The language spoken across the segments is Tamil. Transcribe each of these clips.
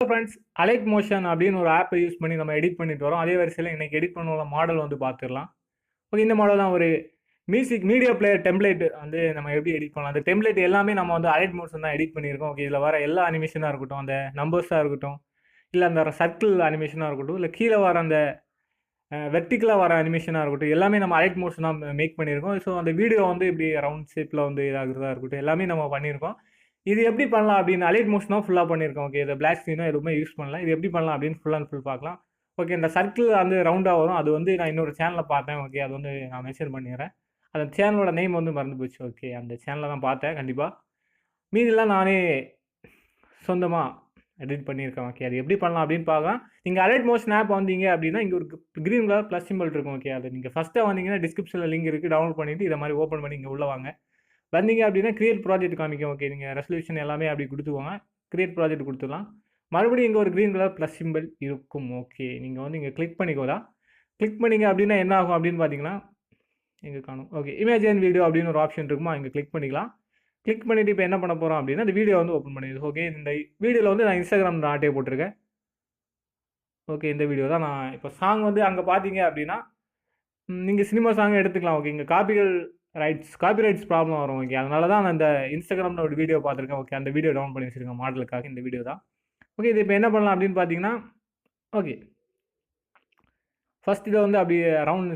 ஃப்ரெண்ட்ஸ், அலைட் மோஷன் அப்படின்னு ஒரு ஆப்பை யூஸ் பண்ணி நம்ம எடிட் பண்ணிட்டு வரோம். அதே வரிசையில் இன்னைக்கு எடிட் பண்ணுற மாடல் வந்து பார்த்துடலாம். ஓகே, இந்த மாடல் தான் ஒரு மியூசிக் மீடியா பிளேயர் டெம்ப்ளேட் வந்து நம்ம எப்படி எடிட் பண்ணலாம். அந்த டெம்ப்ளேட் எல்லாமே நம்ம வந்து அலைட் மோஷன் தான் எடிட் பண்ணியிருக்கோம். ஓகே, இதில் வர எல்லா அனிமேஷனாக இருக்கட்டும், அந்த நம்பர்ஸாக இருக்கட்டும், இல்லை அந்த சர்க்கிள் அனிமேஷனாக இருக்கட்டும், இல்லை கீழே வர அந்த வெர்டிக்கலாக வர அனிமேஷனாக இருக்கட்டும், எல்லாமே நம்ம அலைட் மோஷன் தான் மேக் பண்ணியிருக்கோம். ஸோ அந்த வீடியோ வந்து இப்படி ரவுண்ட் ஷேப்பில் வந்து இதாகிறதா இருக்கட்டும், எல்லாமே நம்ம பண்ணியிருக்கோம். இது எப்படி பண்ணலாம் அப்படின்னு அலைட் மோஷனாக ஃபுல்லாக பண்ணியிருக்கோம். ஓகே, இதை பிளாக் ஸ்க்ரீனோ எதுவுமே யூஸ் பண்ணலாம். இது எப்படி பண்ணலாம் அப்படின்னு ஃபுல் அண்ட் ஃபுல் பார்க்கலாம். ஓகே, இந்த சர்க்கிள் வந்து ரவுண்டாக வரும். அது வந்து நான் இன்னொரு சேனலில் பார்த்தேன். ஓகே, அது வந்து நான் மென்ஷன் பண்ணிடுறேன். அந்த சேனலோட நேம் வந்து மறந்து போச்சு. ஓகே, அந்த சேனலை தான் பார்த்தேன் கண்டிப்பாக. மீதிலாம் நானே சொந்தமாக எடிட் பண்ணியிருக்கேன். ஓகே, அது எப்படி பண்ணலாம் அப்படின்னு பார்க்கலாம். நீங்கள் அலைட் மோஷன் ஆப் வந்தீங்க அப்படின்னா இங்கே ஒரு க்ரீன் கலர் ப்ளஸ் சிம்பிள் இருக்கும். ஓகே, அது நீங்கள் ஃபஸ்ட்டாக வந்தீங்கன்னா டிஸ்கிரிப்ஷனில் லிங்க் இருக்குது. டவுன்லோட் பண்ணிவிட்டு இதை மாதிரி ஓப்பன் பண்ணி இங்கே உள்ள வாங்க. வந்தீங்க அப்படின்னா கிரியேட் ப்ராஜெக்ட் காமிக்கும். ஓகே, நீங்கள் ரெசல்யூஷன் எல்லாமே அப்படி கொடுத்துக்கோங்க. கிரியேட் ப்ராஜெக்ட் கொடுத்துடலாம். மறுபடியும் இங்கே ஒரு க்ரீன் கலர் ப்ளஸ் சிம்பிள் இருக்கும். ஓகே, நீங்கள் வந்து இங்கே கிளிக் பண்ணிக்கோதா. கிளிக் பண்ணிங்க அப்படின்னா என்ன ஆகும் அப்படின்னு பார்த்தீங்கன்னா இங்கே காணும். ஓகே, இமேஜ் அண்ட் வீடியோ அப்படின்னு ஒரு ஆப்ஷன் இருக்குமா, இங்கே கிளிக் பண்ணிக்கலாம். கிளிக் பண்ணிவிட்டு இப்போ என்ன பண்ண போகிறோம் அப்படின்னா இந்த வீடியோ வந்து ஓப்பன் பண்ணிடுது. ஓகே, இந்த வீடியோவில் வந்து நான் இன்ஸ்டாகிராம் ஆட்டே போட்டிருக்கேன். ஓகே, இந்த வீடியோ தான் நான் இப்போ சாங் வந்து அங்கே பார்த்தீங்க அப்படின்னா நீங்கள் சினிமா சாங் எடுத்துக்கலாம். ஓகே, இங்கே காப்பிரைட்ஸ் ப்ராப்ளம் வரும். ஓகே, அதனால தான் நான் இந்த இன்ஸ்டாகிராமில் ஒரு வீடியோ பார்த்துருக்கேன். ஓகே, அந்த வீடியோ டவுன் பண்ணி வச்சுருக்கேன் மாடலுக்காக. இந்த வீடியோ தான். ஓகே, இது இப்போ என்ன பண்ணலாம் அப்படின்னு பார்த்தீங்கன்னா ஓகே, ஃபஸ்ட் இதை வந்து அப்படி ரவுண்ட்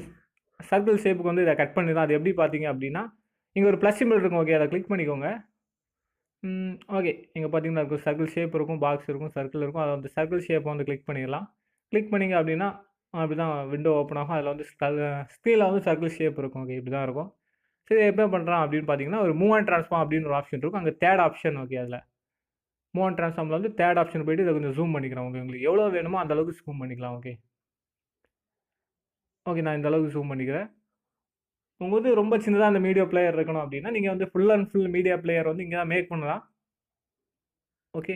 சர்க்கிள் ஷேப்புக்கு வந்து இதை கட் பண்ணிடலாம். அது எப்படி பார்த்தீங்க அப்படின்னா இங்கே ஒரு ப்ளஸ் சிம்பிள் இருக்கும். ஓகே, அதை கிளிக் பண்ணிக்கோங்க. ஓகே, இங்கே பார்த்தீங்கன்னா இருக்கும் சர்க்கிள் ஷேப் இருக்கும், பாக்ஸ் இருக்கும், சர்க்கிள் இருக்கும். அதை வந்து சர்க்கிள் ஷேப்பை வந்து கிளிக் பண்ணிடலாம். கிளிக் பண்ணிங்க அப்படின்னா அப்படி தான் விண்டோ ஓப்பன் ஆகும். அதில் வந்து ஸ்க்ரீனில் வந்து சர்க்கிள் ஷேப் இருக்கும். ஓகே, இப்படி தான் இருக்கும். சரி, எப்போ பண்ணுறான் அப்படின்னு பார்த்தீங்கன்னா ஒரு மூவ் அண்ட் ட்ரான்ஸ்ஃபார்ம் அப்படின்னு ஒரு ஆப்ஷன் இருக்கும். அங்கே தேர்ட் ஆப்ஷன். ஓகே, அதில் மூவ் அண்ட் ட்ரான்ஸ்ஃபார்மில் வந்து தேர்ட் ஆப்ஷன் போய்ட்டு இதை கொஞ்சம் ஜூம் பண்ணிக்கிறோம். ஓகே, உங்களுக்கு எவ்வளோ வேணுமோ அந்த அளவுக்கு ஜூம் பண்ணிக்கலாம். ஓகே, ஓகே, நான் இந்த அளவுக்கு ஜூம் பண்ணிக்கிறேன். உங்களுக்கு வந்து ரொம்ப சின்னதாக அந்த மீடியா பிளேயர் இருக்கணும் அப்படின்னா நீங்கள் வந்து full and full media player வந்து இங்கே தான் மேக் பண்ணலாம். ஓகே,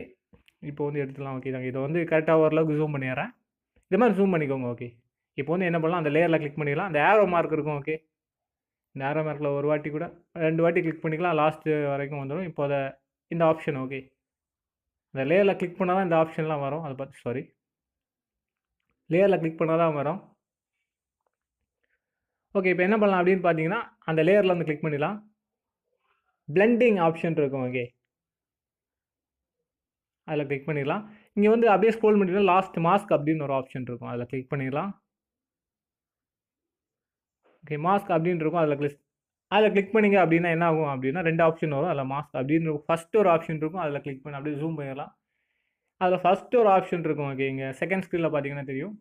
இப்போ வந்து எடுத்துக்கலாம். ஓகே, நாங்கள் இதை வந்து கரெக்டாக ஓரளவுக்கு ஜூம் பண்ணிடுறேன். இது மாதிரி ஜூம் பண்ணிக்கோங்க. ஓகே, இப்போ வந்து என்ன பண்ணலாம், அந்த லேயரில் கிளிக் பண்ணிடலாம். அந்த ஏரோ மார்க் இருக்கும். ஓகே, இந்த ஏரோ மார்க்கில் ஒரு வாட்டி கூட 2 வாட்டி கிளிக் பண்ணிக்கலாம். லாஸ்ட்டு வரைக்கும் வந்துடும். இப்போ அதை இந்த ஆப்ஷன் ஓகே, இந்த லேயரில் கிளிக் பண்ணால் தான் இந்த ஆப்ஷன்லாம் வரும். அதை பார்த்து சாரி, லேயரில் கிளிக் பண்ணால் தான் வரும். ஓகே, இப்போ என்ன பண்ணலாம் அப்படின்னு பார்த்தீங்கன்னா அந்த லேயரில் வந்து கிளிக் பண்ணிடலாம். பிளெண்டிங் ஆப்ஷன் இருக்கும். ஓகே, அதில் கிளிக் பண்ணிடலாம். இங்கே வந்து அப்படியே ஸ்க்ரோல் பண்ணிடலாம். லாஸ்ட் மாஸ்க் அப்படின்னு ஒரு ஆப்ஷன் இருக்கும். அதில் கிளிக் பண்ணிடலாம். ஓகே, மாஸ்க் அப்படின்னு இருக்கும். அதில் கிளிக் பண்ணிங்க அப்படின்னா என்ன ஆகும் அப்படின்னா 2 ஆப்ஷன் வரும். அதில் மாஸ்க் அப்படின்னு ஃபஸ்ட்டு ஒரு ஆப்ஷன் இருக்கும். அதில் கிளிக் பண்ணி அப்படியே ஜூம் பண்ணிடலாம். அதில் ஃபஸ்ட்டு ஒரு ஆப்ஷன் இருக்கும். ஓகே, இங்கே செகண்ட் ஸ்க்ரீனில் பார்த்தீங்கன்னா தெரியும்.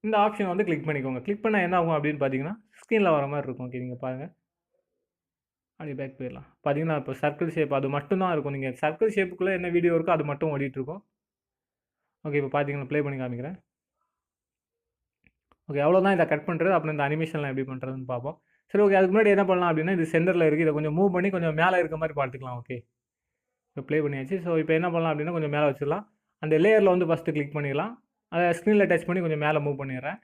இந்த ஆப்ஷன் வந்து கிளிக் பண்ணிக்கோங்க. கிளிக் பண்ணால் என்ன ஆகும் அப்படின்னு பார்த்தீங்கன்னா ஸ்க்ரீனில் வர மாதிரி இருக்கும். ஓகே, நீங்கள் பாருங்கள். அப்படி பேக் போயிடலாம். பார்த்தீங்கன்னா இப்போ சர்க்கிள் ஷேப் அது மட்டும் தான் இருக்கும். நீங்கள் சர்க்கிள் ஷேப்புக்குள்ளே என்ன வீடியோ இருக்கோ அது மட்டும் ஓடிட்டுருக்கும். ஓகே, இப்போ பார்த்தீங்கன்னா ப்ளே பண்ணி காமிக்கிறேன். ஓகே, அவ்வளோதான். இதை கட் பண்ணுறது. அப்புறம் இந்த அனிமேஷன்லாம் எப்படி பண்ணுறதுன்னு பார்ப்போம். சரி, ஓகே, அதுக்கு முன்னாடி என்ன பண்ணலாம் அப்படின்னா இது சென்டரில் இருக்குது. இதை கொஞ்சம் மூவ் பண்ணி கொஞ்சம் மேலே இருக்க மாதிரி பார்த்துக்கலாம். ஓகே, இப்போ ப்ளே பண்ணியாச்சு. ஸோ இப்போ என்ன பண்ணலாம் அப்படின்னா கொஞ்சம் மேலே வச்சிடலாம். அந்த லேயரில் வந்து ஃபஸ்ட்டு கிளிக் பண்ணிடலாம். அதை ஸ்க்ரீனில் டச் பண்ணி கொஞ்சம் மேலே மூவ் பண்ணிடுறேன்.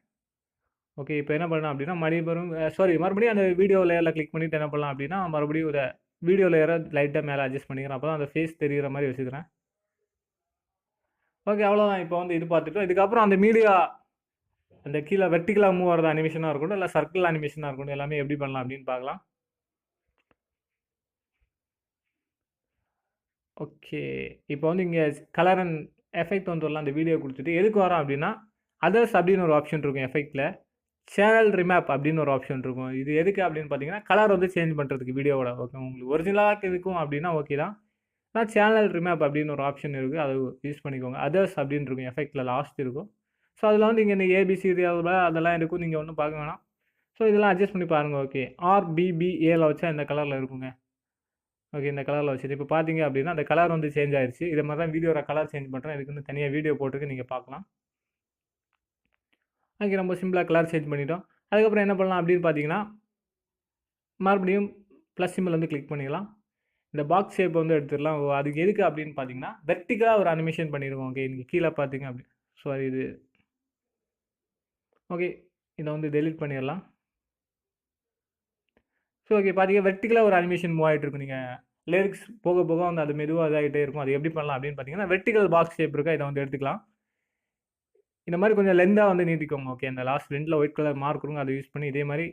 ஓகே, இப்போ என்ன பண்ணலாம் அப்படின்னா மறுபடியும் அந்த வீடியோ லேயரில் கிளிக் பண்ணிவிட்டு என்ன பண்ணலாம் அப்படின்னா மறுபடியும் ஒரு வீடியோ லேயரை லைட்டாக மேலே அட்ஜஸ்ட் பண்ணிக்கிறேன். அப்போ தான் அந்த ஃபேஸ் தெரிகிற மாதிரி வச்சுக்கிறேன். ஓகே, அவ்வளோதான். இப்போ வந்து இது பார்த்துட்டோம். இதுக்கப்புறம் அந்த மீடியா அந்த கீழே வெர்டிகலாக மூவ் ஆகிறது அனிமேஷனாக இருக்கட்டும், இல்லை சர்க்கிள் அனிமேஷனாக இருக்கட்டும், எல்லாமே எப்படி பண்ணலாம் அப்படின்னு பார்க்கலாம். ஓகே, இப்போ வந்து இங்கே கலர் அண்ட் எஃபெக்ட் வந்து வரலாம். அந்த வீடியோ கொடுத்துட்டு எதுக்கு வரோம் அப்படின்னா அதர்ஸ் அப்படின்னு ஒரு ஆப்ஷன் இருக்கும். எஃபெக்டில் சேனல் ரிமேப் அப்படின்னு ஒரு ஆப்ஷன் இருக்கும். இது எதுக்கு அப்படின்னு பார்த்தீங்கன்னா கலர் வந்து சேஞ்ச் பண்ணுறதுக்கு வீடியோவோட. ஓகே, உங்களுக்கு ஒரிஜினலாக இருக்கும் அப்படின்னா ஓகே தான். ஆனால் சேனல் ரிமேப் அப்படின்னு ஒரு ஆப்ஷன் இருக்குது. அதை யூஸ் பண்ணிக்கோங்க. அதர்ஸ் அப்படின்னு இருக்கும். எஃபெக்டில் லாஸ்ட் இருக்கும். ஸோ அதில் வந்து இங்கே இந்த ஏபிசிடி அதெல்லாம் இருக்கும். நீங்கள் ஒன்றும் பார்க்க வேணாம். ஸோ இதெல்லாம் அட்ஜஸ்ட் பண்ணி பாருங்கள். ஓகே, ஆர்பிபிஏல வச்சா இந்த கலரில் இருக்குங்க. ஓகே, இந்த கலரில் வச்சுட்டு இப்போ பார்த்தீங்க அப்படின்னா அந்த கலர் வந்து சேஞ்ச் ஆயிடுச்சு. இது மாதிரி தான் வீடியோவில் கலர் சேஞ்ச் பண்ணுறேன். இதுக்கு வந்து தனியாக வீடியோ போட்டுருக்கு, நீங்கள் பார்க்கலாம். ஓகே, ரொம்ப சிம்பிளாக கலர் சேஞ்ச் பண்ணிட்டோம். அதுக்கப்புறம் என்ன பண்ணலாம் அப்படின்னு பார்த்தீங்கன்னா மறுபடியும் ப்ளஸ் சிம்பிள் வந்து கிளிக் பண்ணிடலாம். இந்த பாக்ஸ் ஷேப் வந்து எடுத்துடலாம். அதுக்கு எதுக்கு அப்படின்னு பார்த்தீங்கன்னா வெர்டிகலாக ஒரு அனிமேஷன் பண்ணிடுவோம். ஓகே, நீங்கள் கீழே பார்த்தீங்க அப்படி சாரி இது ஓகே, இதை வந்து டெலிட் பண்ணிடலாம். ஸோ ஓகே, பார்த்தீங்கன்னா வெர்டிகலாக ஒரு அனிமேஷன் மூவ் ஆகிட்டு இருக்கும். நீங்கள் லிரிக்ஸ் போக போக வந்து அது மெதுவாக இதாகிட்டே இருக்கும். அது எப்படி பண்ணலாம் அப்படின்னு பார்த்தீங்கன்னா, வெர்டிகல் பாக்ஸ் ஷேப் இருக்கா, இதை வந்து எடுத்துக்கலாம். இந்த மாதிரி கொஞ்சம் லென்த்தாக வந்து நீட்டிக்கோங்க. ஓகே, அந்த லாஸ்ட் ஃப்ரண்ட்டில் ஒயிட் கலர் மார்க் இருக்கும், அதை யூஸ் பண்ணி இதே மாதிரி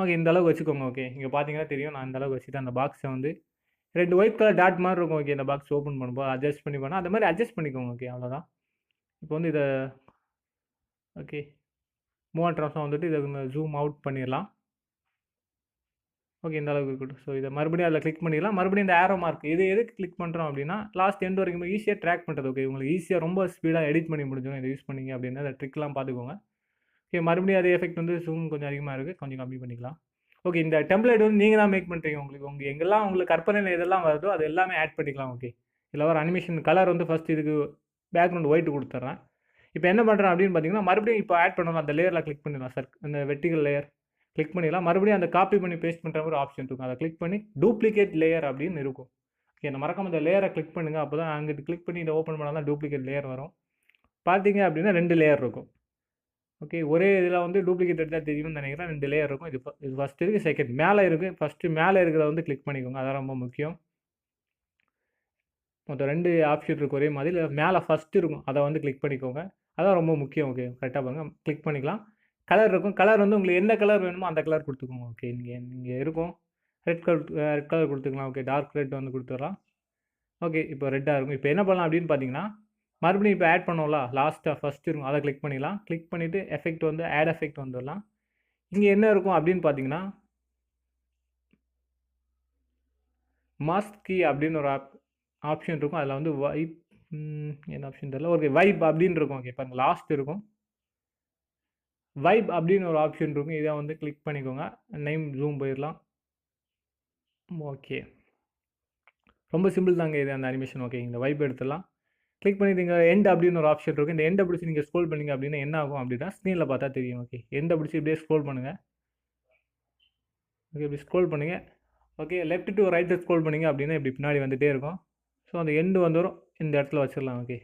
ஓகே இந்த அளவுக்கு வச்சுக்கோங்க. ஓகே, இங்கே பார்த்தீங்கன்னா தெரியும், நான் இந்த அளவுக்கு வச்சுட்டு அந்த பாக்ஸை வந்து 2 ஒயிட் கலர் டாட் மாதிரி இருக்கும். ஓகே, இந்த பாக்ஸ் ஓப்பன் பண்ணும்போது அட்ஜஸ்ட் பண்ணி பண்ணால் அந்த மாதிரி அட்ஜஸ்ட் பண்ணிக்கோங்க. ஓகே, அவ்வளோதான். இப்போ வந்து இதை ஓகே மூவ் அண்ட் ட்ரான்ஸ்ஃபார்ம் வந்துட்டு இதை ஜூம் அவுட் பண்ணிடலாம். ஓகே, இந்த அளவுக்கு இருக்கட்டும். ஸோ இதை மறுபடியும் அதில் கிளிக் பண்ணிடலாம். மறுபடியும் இந்த ஏரோ மார்க் இது எதுக்கு கிளிக் பண்ணுறோம் அப்படின்னா, லாஸ்ட் எண்ட் வரைக்கும் ஈஸியாக ட்ராக் பண்ணுறது. ஓகே, உங்களுக்கு ஈஸியாக ரொம்ப ஸ்பீடாக எடிட் பண்ணி முடிஞ்சிடும் இதை யூஸ் பண்ணிங்க அப்படின்னா. அந்த ட்ரிக்லாம் பார்த்துக்கோங்க. ஓகே, மறுபடியும் அதே எஃபெக்ட் வந்து ஜூம் கொஞ்சம் அதிகமாக இருக்குது, கொஞ்சம் கம்மி பண்ணிக்கலாம். ஓகே, இந்த டெம்ப்ளேட் வந்து நீங்கள் தான் மேக் பண்ணுறீங்க. உங்களுக்கு எங்கெல்லாம் உங்களுக்கு கற்பனையில் எதெல்லாம் வருதோ அது எல்லாமே ஆட் பண்ணிக்கலாம். ஓகே, இதில் வர அனிமேஷன் கலர் வந்து ஃபஸ்ட் இதுக்கு பேக்ரவுண்ட் ஒயிட் கொடுத்துட்றேன். இப்போ என்ன பண்ணுறேன் அப்படின்னு பார்த்தீங்கன்னா, மறுபடியும் இப்போ ஆட் பண்ணலாம். அந்த லேயரில் கிளிக் பண்ணிடலாம் சார், அந்த வெர்டிகல் லேயர் கிளிக் பண்ணிடலாம். மறுபடியும் அந்த காப்பி பண்ணி பேஸ்ட் பண்ணுற ஒரு ஆப்ஷன் இருக்கும், அதை கிளிக் பண்ணி டூப்ளிகேட் லேயர் அப்படின்னு இருக்கும். ஓகே, அந்த மறக்காம இந்த லேயரை கிளிக் பண்ணுங்கள். அப்போ தான் அங்கிட்டு கிளிக் பண்ணி இதை ஓப்பன் பண்ணால் தான் டூப்ளிகேட் லேயர் வரும். பார்த்தீங்க அப்படின்னா 2 லேயர் இருக்கும். ஓகே, ஒரே இதில் வந்து டூப்ளிகேட் எடுத்தால் தெரியும்னு நினைக்கிறேன். 2 லேயர் இருக்கும். இது ஃபஸ்ட் இருக்குது, செகண்ட் மேலே இருக்குது. ஃபஸ்ட்டு மேலே இருக்கிறத வந்து கிளிக் பண்ணிக்கோங்க, அதான் ரொம்ப முக்கியம். மொத்தம் 2 ஆப்ஷன் இருக்கும் ஒரே மாதிரி. மேலே ஃபஸ்ட்டு இருக்கும், அதை வந்து கிளிக் பண்ணிக்கோங்க, அதான் ரொம்ப முக்கியம். ஓகே, கரெக்டாக பாருங்கள், கிளிக் பண்ணிக்கலாம். கலர் இருக்கும், கலர் வந்து உங்களுக்கு எந்த கலர் வேணுமோ அந்த கலர் கொடுத்துக்கோங்க. ஓகே, இங்கே இருக்கும் ரெட் கலர் கொடுத்துக்கலாம். ஓகே, டார்க் ரெட் வந்து கொடுத்துடலாம். ஓகே, இப்போ ரெட்டாக இருக்கும். இப்போ என்ன பண்ணலாம் அப்படின்னு பார்த்தீங்கன்னா, மறுபடியும் இப்போ ஆட் பண்ணோம்ல, லாஸ்ட்டாக ஃபஸ்ட்டு இருக்கும், அதை கிளிக் பண்ணிடலாம். கிளிக் பண்ணிவிட்டு எஃபெக்ட் வந்து ஆட் எஃபெக்ட் வந்துடலாம். இங்கே என்ன இருக்கும் அப்படின்னு பார்த்தீங்கன்னா, மாஸ்க் கீ அப்படின்னு ஒரு ஆப்ஷன் இருக்கும். அதில் வந்து வைப் என்ன ஆப்ஷன் தெரியல. ஓகே, வைப் அப்படின்னு இருக்கும். ஓகே, பாருங்கள் லாஸ்ட் இருக்கும், வைப் அப்படின்னு ஒரு ஆப்ஷன் இருக்கும். இதை வந்து கிளிக் பண்ணிக்கோங்க. நேம் ஜூம் போயிடலாம். ஓகே, ரொம்ப சிம்பிள் தாங்க இது, அந்த அனிமேஷன். ஓகே, இந்த வைப் எடுத்துடலாம். கிளிக் பண்ணிட்டு இங்கே எண்ட் அப்படின்னு ஒரு ஆப்ஷன் இருக்கும். இந்த எண்டை பிடிச்சி நீங்கள் ஸ்க்ரோல் பண்ணிங்க அப்படின்னா என்ன ஆகும் அப்படின்னா, ஸ்க்ரீனில் பார்த்தா தெரியும். ஓகே, எண்டை பிடிச்சி இப்படியே ஸ்க்ரோல் பண்ணுங்கள். ஓகே, இப்படி ஸ்க்ரோல் பண்ணுங்கள். Okay, left to right scroll பண்ணிங்க அப்படின்னா இப்படி பின்னாடி வந்துகிட்டே இருக்கும். ஸோ அந்த எண்டு வந்துடும், இந்த இடத்துல வச்சிடலாம். ஓகே,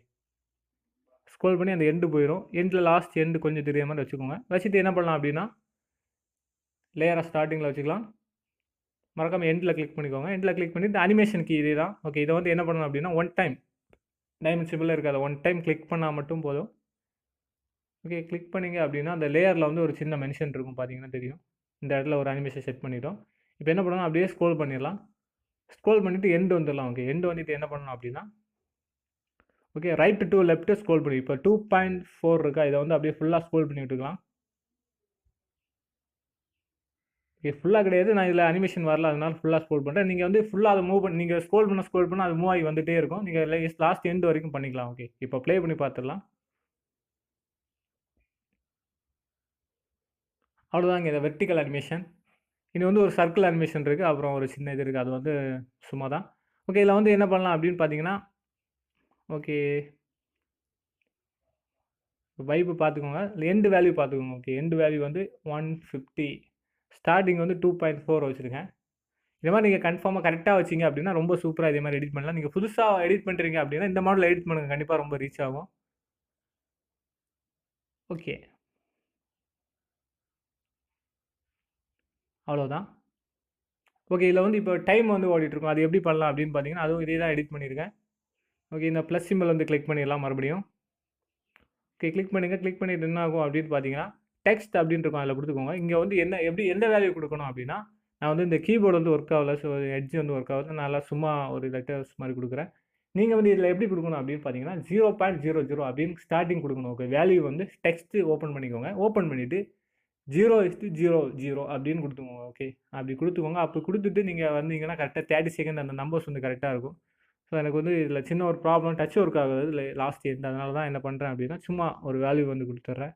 ஸ்க்ரோல் பண்ணி அந்த எண்டு போயிடும். எண்டில் லாஸ்ட் எண்டு கொஞ்சம் தெரியாத மாதிரி வச்சுக்கோங்க. வச்சுட்டு என்ன பண்ணலாம் அப்படின்னா, லேயராக ஸ்டார்டிங்கில் வச்சுக்கலாம். மறக்காமல் எண்டில் கிளிக் பண்ணிக்கோங்க. எண்டில் கிளிக் பண்ணி இந்த அனிமேஷன் கீ இதே தான். ஓகே, இதை வந்து என்ன பண்ணணும் அப்படின்னா, ஒன் டைம் டைமண்ட் சிம்பிளில் இருக்காது, ஒன் டைம் கிளிக் பண்ணால் மட்டும் போதும். ஓகே, கிளிக் பண்ணிங்க அப்படின்னா அந்த லேயரில் வந்து ஒரு சின்ன மென்ஷன் இருக்கும், பார்த்தீங்கன்னா தெரியும். இந்த இடத்துல ஒரு அனிமேஷன் செட் பண்ணிட்டோம். இப்போ என்ன பண்ணணும், அப்படியே ஸ்க்ரோல் பண்ணிடலாம். ஸ்க்ரோல் பண்ணிவிட்டு எண்டு வந்துடலாம். ஓகே, எண்டு வந்துட்டு என்ன பண்ணணும் அப்படின்னா, okay right to left scroll பண்ணி இப்போ 2.4 இருக்கா, இதை வந்து அப்படியே ஃபுல்லாக ஸ்க்ரோல் பண்ணி விட்டுக்கலாம். ஓகே, ஃபுல்லாக கிடையாது, நான் இதில் அனிமேஷன் வரல, அதனால ஃபுல்லாக ஸ்க்ரோல் பண்ணுறேன். நீங்கள் வந்து ஃபுல்லாக அதை மூவ் பண்ணி நீங்கள் ஸ்க்ரோல் பண்ண அது மூவ் ஆகி வந்துகிட்டே இருக்கும். நீங்கள் லாஸ்ட் எண்டு வரைக்கும் பண்ணிக்கலாம். ஓகே, இப்போ ப்ளே பண்ணி பார்த்துடலாம். அவ்வளோதாங்க, இந்த வெர்டிகல் அனிமேஷன். இது வந்து ஒரு சர்க்கிள் அனிமேஷன் இருக்குது, அப்புறம் ஒரு சின்ன இது இருக்குது, அது வந்து சும்மா தான். ஓகே, இதில் வந்து என்ன பண்ணலாம் அப்படின்னு பார்த்தீங்கன்னா, ஓகே வைப்பு பார்த்துக்கோங்க, எண்டு வேல்யூ பார்த்துக்கோங்க. ஓகே, எண்டு வேல்யூ வந்து 150, ஸ்டார்டிங் வந்து 2.4 வச்சுருக்கேன். இந்த மாதிரி நீங்கள் கன்ஃபார்மாக கரெக்டாக வச்சிங்க அப்படின்னா ரொம்ப சூப்பராக இதே மாதிரி எடிட் பண்ணலாம். நீங்கள் புதுசாக எடிட் பண்ணுறீங்க அப்படின்னா இந்த மாடல் எடிட் பண்ணுங்கள், கண்டிப்பாக ரொம்ப ரீச் ஆகும். ஓகே, அவ்வளோதான். ஓகே, இதில் வந்து இப்போ டைம் வந்து ஓடிட்டுருக்கும், அது எப்படி பண்ணலாம் அப்படின்னு பார்த்தீங்கன்னா, அதுவும் இதே தான் எடிட் பண்ணியிருக்கேன். ஓகே, இந்த ப்ளஸ் சிம்பிள் வந்து கிளிக் பண்ணிடலாம் மறுபடியும். ஓகே, கிளிக் பண்ணுங்கள். கிளிக் பண்ணிட்டு என்ன ஆகும் அப்படின்னு பார்த்தீங்கன்னா, டெக்ஸ்ட் அப்படின்னு இருக்கும், அதில் கொடுத்துக்கோங்க. இங்கே வந்து எந்த வேல்யூ கொடுக்கணும் அப்படின்னா, நான் வந்து இந்த கீபோர்டு வந்து ஒர்க் ஆகல, ஸோ எட்ஜ் வந்து ஒர்க் ஆகுது, நல்லா சும்மா ஒரு லெட்டர்ஸ் மாதிரி கொடுக்குறேன். நீங்கள் வந்து இதில் எப்படி கொடுக்கணும் அப்படின்னு பார்த்தீங்கன்னா, 0.00 அப்படின்னு ஸ்டார்டிங் கொடுக்கணும். ஓகே, வேல்யூ வந்து டெக்ஸ்ட்டு ஓப்பன் பண்ணிக்கோங்க. ஓப்பன் பண்ணிவிட்டு 0:00 அப்படின்னு கொடுத்துக்கோங்க. ஓகே, அப்படி கொடுத்துக்கோங்க. அப்போ கொடுத்துட்டு நீங்கள் வந்தீங்கன்னா கரெக்டாக 30 செகண்ட் அந்த நம்பர்ஸ் வந்து கரெக்டாக இருக்கும். ஸோ எனக்கு வந்து இதில் சின்ன ஒரு ப்ராப்ளம், டச் ஒர்க் ஆகுது இல்லை லாஸ்ட் எண்ட், அதனால தான் என்ன பண்ணுறேன் அப்படின்னா, சும்மா ஒரு வேல்யூ வந்து கொடுத்துட்றேன்.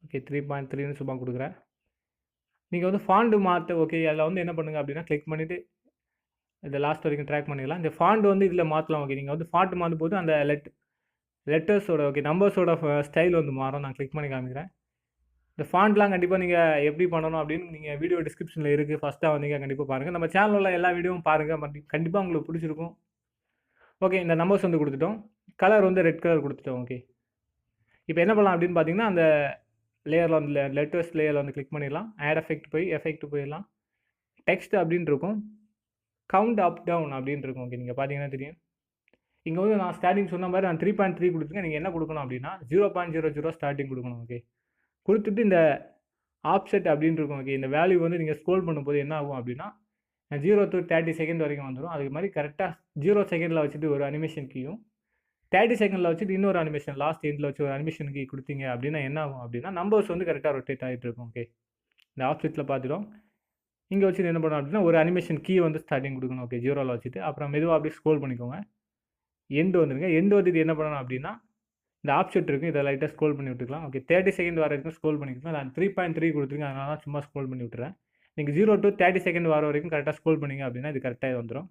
ஓகே, 3.3ன்னு சும்மா கொடுக்குறேன். நீங்கள் வந்து ஃபாண்டு மாற்ற ஓகே, அதில் வந்து என்ன பண்ணுங்கள் அப்படின்னா, கிளிக் பண்ணிவிட்டு இதை லாஸ்ட் வரைக்கும் ட்ராக் பண்ணிடலாம். இந்த ஃபாண்ட் வந்து இதில் மாற்றலாம். ஓகே, நீங்கள் வந்து ஃபாண்ட் மாற்றும் போது அந்த லெட்டர்ஸோட ஓகே நம்பர்ஸோட ஸ்டைல் வந்து மாறும். நான் கிளிக் பண்ணி காமிக்கிறேன். இந்த ஃபாண்ட்லாம் கண்டிப்பாக நீங்கள் எப்படி பண்ணணும் அப்படின்னு நீங்கள் வீடியோ டிஸ்கிரிப்ஷனில் இருக்குது, ஃபஸ்ட்டாக வந்தீங்க கண்டிப்பாக பாருங்கள். நம்ம சேனலில் எல்லா வீடியோவும் பாருங்கள், கண்டிப்பாக உங்களுக்கு பிடிச்சிருக்கும். ஓகே, இந்த நம்பர்ஸ் வந்து கொடுத்துட்டோம். கலர் வந்து ரெட் கலர் கொடுத்துட்டோம். ஓகே, இப்போ என்ன பண்ணலாம் அப்படின்னு பார்த்தீங்கன்னா, அந்த லேயரில் வந்து லெட்டர்ஸ் லேயரில் வந்து கிளிக் பண்ணிடலாம். ஆட் எஃபெக்ட் போய் எஃபெக்ட் போயிடலாம். டெக்ஸ்ட் அப்படின்னு இருக்கும். கவுண்ட் அப் டவுன் அப்படின்னு இருக்கும். ஓகே, நீங்கள் பார்த்தீங்கன்னா தெரியும். இங்கே வந்து நான் ஸ்டார்டிங் சொன்ன மாதிரி நான் 3.3 கொடுத்துருக்கேன். நீங்கள் என்ன கொடுக்கணும் அப்படின்னா 0.00 ஸ்டார்டிங் கொடுக்கணும். ஓகே, கொடுத்துட்டு இந்த ஆப்செட் அப்படின்னு இருக்கும். ஓகே, இந்த வேல்யூ வந்து நீங்கள் ஸ்க்ரோல் பண்ணும்போது என்ன ஆகும் அப்படின்னா 0 to 30 செகண்ட் வரைக்கும் வந்துடும். அதுக்கு மாதிரி கரெக்டாக 0 செகண்டில் வச்சுட்டு ஒரு அனிமேஷன் கீயும் 30 செகண்டில் வச்சுட்டு இன்னொரு அனிமேஷன் லாஸ்ட் எண்டில் வச்சு ஒரு அனிமேஷன் கீ கொடுத்தீங்க அப்படின்னா என்ன ஆகும் அப்படின்னா நம்பர்ஸ் வந்து கரெக்டாக ரொட்டேட் ஆகிட்டு இருக்கும். ஓகே, இந்த ஆப்செட்டில் பார்த்துட்டோம். இங்கே வச்சுட்டு என்ன பண்ணணும் அப்படின்னா ஒரு அனிமேஷன் கீ வந்து ஸ்டார்டிங் கொடுக்கணும். ஓகே, 0ல் வச்சுட்டு அப்புறம் மெதுவாக அப்படியே ஸ்க்ரோல் பண்ணிக்கோங்க. எண்டு வந்துருங்க. எண்டு வந்துட்டு என்ன பண்ணணும் அப்படின்னா இந்த ஆப்செட் இருக்குது, இதை லைட்டாக ஸ்க்ரோல் பண்ணி விட்டுக்கலாம். ஓகே, 30 செகண்ட் வர வரைக்கும் ஸ்க்ரோல் பண்ணிக்கலாம். நான் 3.3 கொடுத்துருக்கேன், அதனால தான் சும்மா ஸ்க்ரோல் பண்ணி விட்டுறேன். நீங்கள் 0 to 30 செகண்ட் வர வரைக்கும் கரெக்டாக ஸ்க்ரோல் பண்ணிங்க அப்படின்னா இது கரெக்டாக வந்துடும்.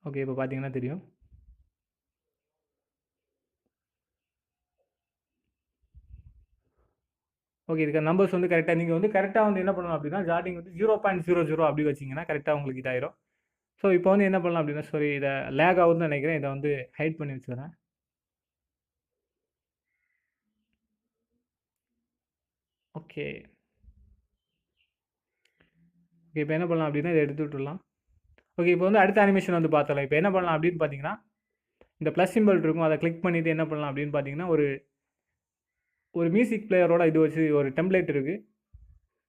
ஓகே, இப்போ பார்த்தீங்கன்னா தெரியும். ஓகே, இதுக்கு நம்பர்ஸ் வந்து கரெக்டாக நீங்கள் வந்து கரெக்டாக வந்து என்ன பண்ணணும் அப்படின்னா ஸ்டார்டிங் வந்து 0.00 அப்படி வச்சிங்கன்னா கரெக்டாக உங்களுக்கு இதாயிரும். ஸோ இப்போ வந்து என்ன பண்ணலாம் அப்படின்னா சாரி இதை லேக் ஆகுதுன்னு நினைக்கிறேன். இதை வந்து ஹைட் பண்ணி வச்சுக்கிறேன். ஓகே, ஓகே இப்போ என்ன பண்ணலாம் அப்படின்னா இதை எடுத்து விட்டுடலாம். ஓகே, இப்போ வந்து அடுத்த அனிமேஷன் வந்து பார்த்தலாம். இப்போ என்ன பண்ணலாம் அப்படின்னு பார்த்தீங்கன்னா இந்த ப்ளஸ் சிம்பிள் இருக்கும், அதை கிளிக் பண்ணிவிட்டு என்ன பண்ணலாம் அப்படின்னு பார்த்தீங்கன்னா ஒரு மியூசிக் பிளேயரோட இது வச்சு ஒரு டெம்ப்ளேட் இருக்குது.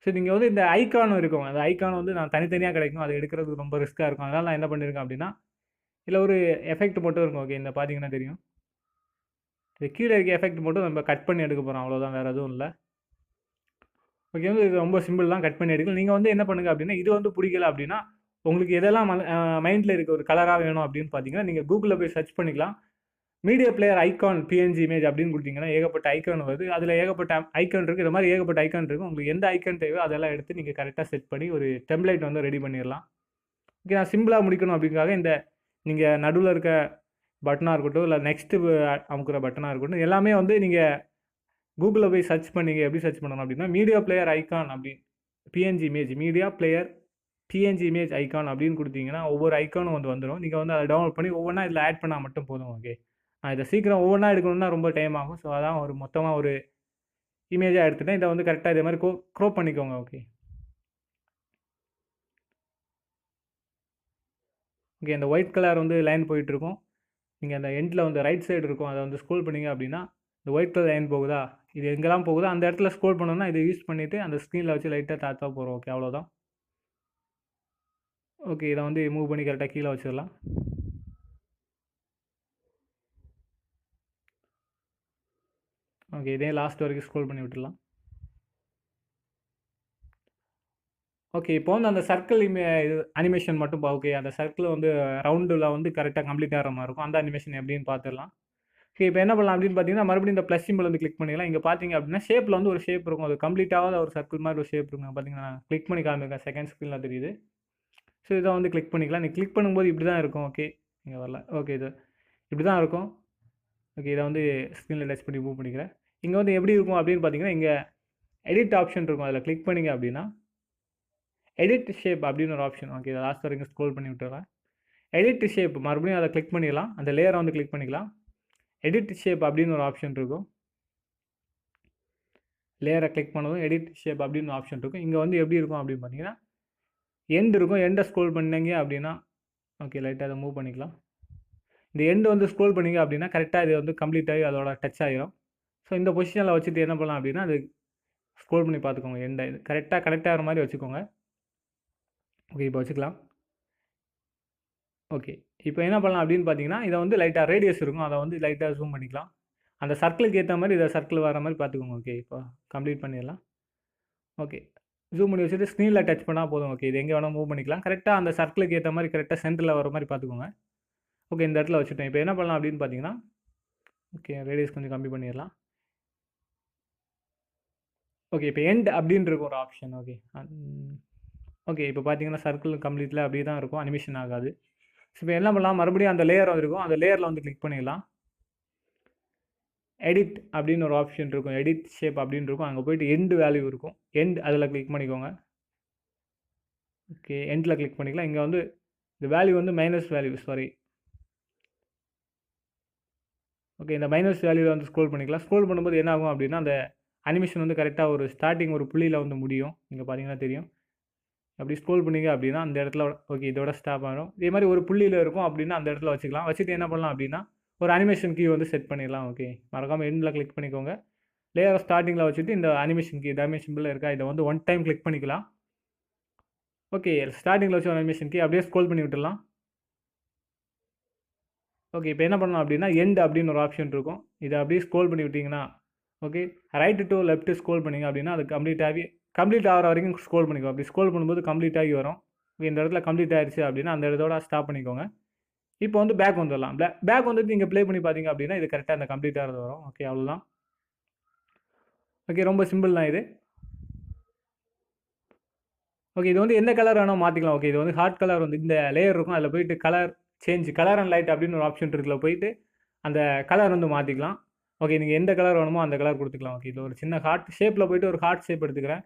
ஸோ நீங்கள் வந்து இந்த ஐக்கானும் இருக்கும், அந்த ஐக்கான் வந்து நான் தனித்தனியாக கிடைக்கும், அது எடுக்கிறதுக்கு ரொம்ப ரிஸ்க்காக இருக்கும். அதனால் நான் என்ன பண்ணியிருக்கேன் அப்படின்னா இல்லை ஒரு எஃபெக்ட் மட்டும் இருக்கும். ஓகே, இந்த பார்த்தீங்கன்னா தெரியும். இது கீழே இருக்க எஃபெக்ட் மட்டும் நம்ம கட் பண்ணி எடுக்க போகிறோம், அவ்வளோதான், வேறு எதுவும் இல்லை. ஓகே, வந்து இது ரொம்ப சிம்பிள் தான், கட் பண்ணி எடுக்கலாம். நீங்கள் வந்து என்ன பண்ணுங்கள் அப்படின்னா இது வந்து பிடிக்கல அப்படின்னா உங்களுக்கு எதெல்லாம் மைண்டில் இருக்க ஒரு கலராக வேணும் அப்படின்னு பார்த்தீங்கன்னா நீங்கள் கூகுளில் போய் சர்ச் பண்ணிக்கலாம். Media player icon PNG image அப்படின்னு கொடுத்தீங்கன்னா ஏகப்பட்ட ஐக்கான் வருது. அதில் ஏகப்பட்ட ஐக்கான் இருக்குது, இது மாதிரி ஏகப்பட்ட ஐக்கான் இருக்குது. உங்களுக்கு எந்த ஐக்கான் தேவையோ அதெல்லாம் எடுத்து நீங்கள் கரெக்டாக செட் பண்ணி ஒரு டெம்ப்ளேட் வந்து ரெடி பண்ணிடலாம். ஓகே, நான் சிம்பிளாக முடிக்கணும் அப்படிங்காக இந்த நீங்கள் நடுவில் இருக்க பட்டனாக இருக்கட்டும் இல்லை நெக்ஸ்ட்டு அமுக்குற பட்டனாக இருக்கட்டும் எல்லாமே வந்து நீங்கள் கூகுளில் போய் சர்ச் பண்ணிங்க. எப்படி சர்ச் பண்ணணும் அப்படின்னா மீடியா பிளேயர் ஐக்கான் அப்படின்னு PNG image media player PNG image icon அப்படின்னு கொடுத்தீங்கன்னா ஒவ்வொரு ஐக்கானும் வந்து வந்துடும். நீங்கள் வந்து அதை டவுன்லோட் பண்ணி ஒவ்வொன்றா இதில் ஆட் பண்ணால் மட்டும் போதும். ஓகே, நான் இதை சீக்கிரம் ஒவ்வொன்றா எடுக்கணும்னா ரொம்ப டைம் ஆகும். ஸோ அதான் ஒரு மொத்தமாக ஒரு இமேஜாக எடுத்துட்டேன். இதை வந்து கரெக்டாக இதே மாதிரி க்ரோப் பண்ணிக்கோங்க. ஓகே, ஓகே இந்த ஒயிட் கலர் வந்து லைன் போயிட்டுருக்கும். நீங்கள் அந்த எண்டில் வந்து ரைட் சைடு இருக்கும், அதை வந்து ஸ்க்ரோல் பண்ணிங்க அப்படின்னா இந்த ஒயிட் கலர் லைன் போகுதா, இது எங்கெல்லாம் போகுதோ அந்த இடத்துல ஸ்க்ரோல் பண்ணோம்னா இதை யூஸ் பண்ணிவிட்டு அந்த ஸ்க்ரீனில் வச்சு லைட்டாக தாத்தா போகிறோம். ஓகே, அவ்வளோதான். ஓகே, இதை வந்து மூவ் பண்ணி கரெக்டாக கீழே வச்சிடலாம். ஓகே, இதே லாஸ்ட் வரைக்கும் ஸ்க்ரோல் பண்ணி விட்டுடலாம். ஓகே, இப்போ வந்து அந்த சர்க்கிள் இது அனிமேஷன் மட்டும் ஓகே, அந்த சர்க்கிள் வந்து ரவுண்டில் வந்து கரெக்டாக கம்ப்ளீட் ஆகிற மாதிரி இருக்கும். அந்த அனிமேஷன் எப்படின்னு பார்த்துடலாம். ஓகே, இப்போ என்ன பண்ணலாம் அப்படின்னு பார்த்தீங்கன்னா மறுபடியும் இந்த ப்ளஸ் சிம்பிள் வந்து கிளிக் பண்ணிக்கலாம். இங்கே பார்த்தீங்க அப்படின்னா ஷேப்பில் வந்து ஒரு ஷேப் இருக்கும், அது கம்ப்ளீட்டாக ஒரு சர்க்கிள் மாதிரி ஒரு ஷேப் இருக்கும். பார்த்தீங்கன்னா கிளிக் பண்ணி காமிருக்கேன், செகண்ட் ஸ்க்ரீனில் தெரியுது. ஸோ இதை வந்து கிளிக் பண்ணிக்கலாம். நீங்கள் கிளிக் பண்ணும்போது இப்படி தான் இருக்கும். ஓகே, இங்கே வரல. ஓகே, இது இப்படி தான் இருக்கும். ஓகே, இதை வந்து ஸ்க்ரீனில் டச் பண்ணி மூவ் பண்ணிக்கிறேன். இங்கே வந்து எப்படி இருக்கும் அப்படின்னு பார்த்தீங்கன்னா இங்கே எடிட் ஆப்ஷன் இருக்கும், அதில் கிளிக் பண்ணிங்க அப்படின்னா எடிட் ஷேப் அப்படின்னு ஒரு ஆப்ஷன். ஓகே, இதை லாஸ்ட் வரைக்கும் ஸ்க்ரோல் பண்ணி விட்டுறேன். எடிட் ஷேப் மறுபடியும் அதை கிளிக் பண்ணிடலாம், அந்த லேயரை வந்து கிளிக் பண்ணிக்கலாம். எடிட் ஷேப் அப்படின்னு ஒரு ஆப்ஷன் இருக்கும், லேயரை கிளிக் பண்ணதும் எடிட் ஷேப் அப்படின்னு ஒரு ஆப்ஷன் இருக்கும். இங்கே வந்து எப்படி இருக்கும் அப்படின்னு பார்த்தீங்கன்னா எண்ட் இருக்கும், எண்டை ஸ்க்ரோல் பண்ணிங்க அப்படின்னா ஓகே லைட்டாக அதை மூவ் பண்ணிக்கலாம். இந்த எண்டு வந்து ஸ்க்ரோல் பண்ணிங்க அப்படின்னா கரெக்டாக இது வந்து கம்ப்ளீட் ஆகி அதோட டச் ஆகிரும். ஸோ இந்த பொசிஷனில் வச்சுட்டு என்ன பண்ணலாம் அப்படின்னா அது ஸ்க்ரோல் பண்ணி பார்த்துக்கோங்க, எண்டை இது கரெக்டாக கனெக்ட் ஆகிற மாதிரி வச்சுக்கோங்க. ஓகே, இப்போ வச்சுக்கலாம். ஓகே, இப்போ என்ன பண்ணலாம் அப்படின்னு பார்த்தீங்கன்னா இதை வந்து லைட்டாக ரேடியஸ் இருக்கும், அதை வந்து லைட்டாக ஜூம் பண்ணிக்கலாம். அந்த சர்க்கிளுக்கு ஏற்ற மாதிரி இதை சர்க்கிள் வர மாதிரி பார்த்துக்கோங்க. ஓகே, இப்போ கம்ப்ளீட் பண்ணிடலாம். ஓகே, ஜூம் பண்ணி வச்சுட்டு ஸ்க்ரீனில் டச் பண்ணால் போதும். ஓகே, இது எங்கே வேணால் மூவ் பண்ணிக்கலாம். கரெக்டாக அந்த சர்க்கிளுக்கு ஏற்ற மாதிரி கரெக்டாக சென்டரில் வர மாதிரி பார்த்துக்கோங்க. ஓகே, இந்த இடத்துல வச்சுட்டேன். இப்போ என்ன பண்ணலாம் அப்படின்னு பார்த்தீங்கன்னா ஓகே ரேடியஸ் கொஞ்சம் கம்மி பண்ணிடலாம். ஓகே, இப்போ எண்ட் அப்படின்னு இருக்கும் ஒரு ஆப்ஷன். ஓகே ஓகே, இப்போ பார்த்தீங்கன்னா சர்க்கிள் கம்ப்ளீட்டில் அப்படியே தான் இருக்கும், அனிமேஷன் ஆகாது. ஸோ இப்போ என்ன பண்ணலாம், மறுபடியும் அந்த லேயர் இருக்கும், அந்த லேயரில் வந்து கிளிக் பண்ணிடலாம். எடிட் அப்படின்னு ஒரு ஆப்ஷன் இருக்கும், எடிட் ஷேப் அப்படின்னு இருக்கும், அங்கே போய்ட்டு எண்டு வேல்யூ இருக்கும், எண்ட் அதில் கிளிக் பண்ணிக்கோங்க. ஓகே, எண்டில் கிளிக் பண்ணிக்கலாம். இங்கே வந்து இந்த வேல்யூ வந்து மைனஸ் வேல்யூ சாரி ஓகே, இந்த மைனஸ் வேல்யூவில் வந்து ஸ்க்ரோல் பண்ணிக்கலாம். ஸ்க்ரோல் பண்ணும்போது என்ன ஆகும் அப்படின்னா, அந்த அனிமேஷன் வந்து கரெக்டாக ஒரு ஸ்டார்டிங் ஒரு புள்ளியில் வந்து முடியும். நீங்கள் பார்த்தீங்கன்னா தெரியும். அப்படி ஸ்க்ரோல் பண்ணீங்க அப்படின்னா அந்த இடத்துல ஓகே இதோட ஸ்டாப் ஆகிடும். இதே மாதிரி ஒரு புள்ளியில் இருக்கும் அப்படின்னா அந்த இடத்துல வச்சுக்கலாம். வச்சுட்டு என்ன பண்ணலாம் அப்படின்னா ஒரு அனிமேஷன் கீ வந்து செட் பண்ணிடலாம். ஓகே, மறக்காமல் எண்டில் கிளிக் பண்ணிக்கோங்க. லேயர் ஸ்டார்டிங்கில் வச்சுட்டு இந்த அனிமேஷன் கீ டேமேஜ் சிம்பிள் இருக்கா இதை வந்து ஒன் டைம் கிளிக் பண்ணிக்கலாம். ஓகே, ஸ்டார்டிங்கில் வச்சு ஒரு அனிமேஷன் கீ அப்படியே ஸ்க்ரோல் பண்ணி விட்டுடலாம். ஓகே, இப்போ என்ன பண்ணலாம் அப்படின்னா எண்ட் அப்படின்னு ஒரு ஆப்ஷன் இருக்கும். இதை அப்படியே ஸ்க்ரோல் பண்ணி விட்டிங்கன்னா okay right to left scroll பண்ணிங்க அப்படின்னா அது கம்ப்ளீட் ஆகிற வரைக்கும் ஸ்க்ரோல் பண்ணிக்கோ. அப்படி ஸ்க்ரோல் பண்ணும்போது கம்ப்ளீட் ஆகி வரும். இந்த இடத்துல கம்ப்ளீட் ஆயிடுச்சு அப்படின்னா அந்த இடத்தோட ஸ்டாப் பண்ணிக்கோங்க. இப்போ வந்து பேக் வந்துடலாம். பேக் வந்துட்டு நீங்கள் ப்ளே பண்ணி பார்த்தீங்க அப்படின்னா இது கரெக்டாக அந்த கம்ப்ளீட் ஆகிறது வரும். ஓகே, அவ்வளோதான். ஓகே, ரொம்ப சிம்பிள் தான் இது. ஓகே, இது வந்து எந்த கலர் வேணால் மாற்றிக்கலாம். ஓகே, இது வந்து ஹாட் கலர் வந்து இந்த லேயர் இருக்கும். அதில் போயிட்டு கலர் அண்ட் லைட் அப்படின்னு ஒரு ஆப்ஷன் இருக்குல்ல, போயிட்டு அந்த கலர் வந்து மாற்றிக்கலாம். ஓகே, நீங்கள் எந்த கலர் வேணுமோ அந்த கலர் கொடுத்துக்கலாம். ஓகே, இது ஒரு சின்ன ஹார்ட் ஷேப்பில் போயிட்டு ஒரு ஹார்ட் ஷேப் எடுத்துக்கிறேன்.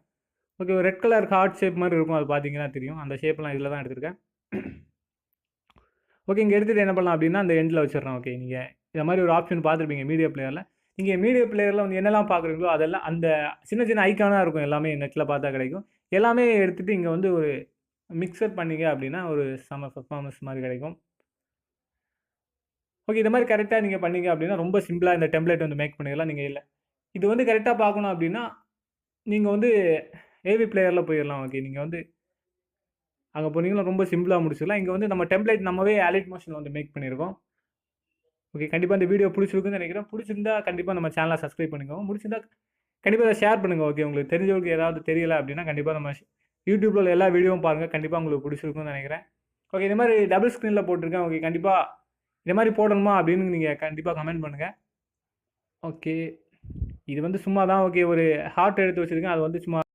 ஓகே, ஒரு ரெட் கலர் ஹார்ட் ஷேப் மாதிரி இருக்கும். அது பார்த்தீங்கன்னா தெரியும். அந்த ஷேப்லாம் இதில் தான் எடுத்துருக்கேன். ஓகே, இங்கே எடுத்துகிட்டு என்ன பண்ணலாம் அப்படின்னா அந்த எண்டில் வச்சிடறேன். ஓகே, நீங்கள் இந்த மாதிரி ஒரு ஆப்ஷன் பார்த்துருப்பீங்க மீடியா பிளேயரில். நீங்கள் மீடியா பிளேயரில் வந்து என்னெல்லாம் பார்க்குறீங்களோ அதெல்லாம் அந்த சின்ன சின்ன ஐக்கானாக இருக்கும். எல்லாமே நெட்டில் பார்த்தா கிடைக்கும். எல்லாமே எடுத்துகிட்டு இங்கே வந்து ஒரு மிக்சர் பண்ணிங்க அப்படின்னா ஒரு செம பெர்ஃபார்மன்ஸ் மாதிரி கிடைக்கும். ஓகே, இந்த மாதிரி கரெக்டாக நீங்கள் பண்ணீங்க அப்படின்னா ரொம்ப சிம்பிளாக இந்த டெம்ப்ளேட் வந்து மேக் பண்ணிடலாம். நீங்கள் இல்லை இது வந்து கரெக்டாக பார்க்கணும் அப்படின்னா நீங்கள் வந்து ஏவி பிளேயரில் போயிடலாம். ஓகே, நீங்கள் வந்து அங்கே போனீங்கன்னா ரொம்ப சிம்பிளாக முடிச்சிடலாம். இங்கே வந்து நம்ம டெம்ப்ளேட் நம்மவே அலைட் மோஷனில் வந்து மேக் பண்ணியிருக்கோம். ஓகே, கண்டிப்பாக இந்த வீடியோ பிடிச்சிருக்குன்னு நினைக்கிறேன். பிடிச்சிருந்தா கண்டிப்பாக நம்ம சேனலை சப்ஸ்கிரைப் பண்ணிக்கோங்க. முடிச்சிருந்தா கண்டிப்பாக அதை ஷேர் பண்ணுங்கள். ஓகே, உங்களுக்கு தெரிஞ்சவங்களுக்கு ஏதாவது தெரியல அப்படின்னா கண்டிப்பாக நம்ம யூடியூப்பில் உள்ள எல்லா வீடியோவும் பாருங்கள். கண்டிப்பாக உங்களுக்கு பிடிச்சிருக்குன்னு நினைக்கிறேன். ஓகே, இந்த மாதிரி டபுள் ஸ்க்ரீனில் போட்டிருக்கேன். ஓகே, கண்டிப்பாக இந்த மாதிரி போடணுமா அப்படின்னு நீங்கள் கண்டிப்பாக கமெண்ட் பண்ணுங்கள். ஓகே, இது வந்து சும்மா தான். ஓகே, ஒரு ஹார்ட் எடுத்து வச்சுருக்கேன். அது வந்து சும்மா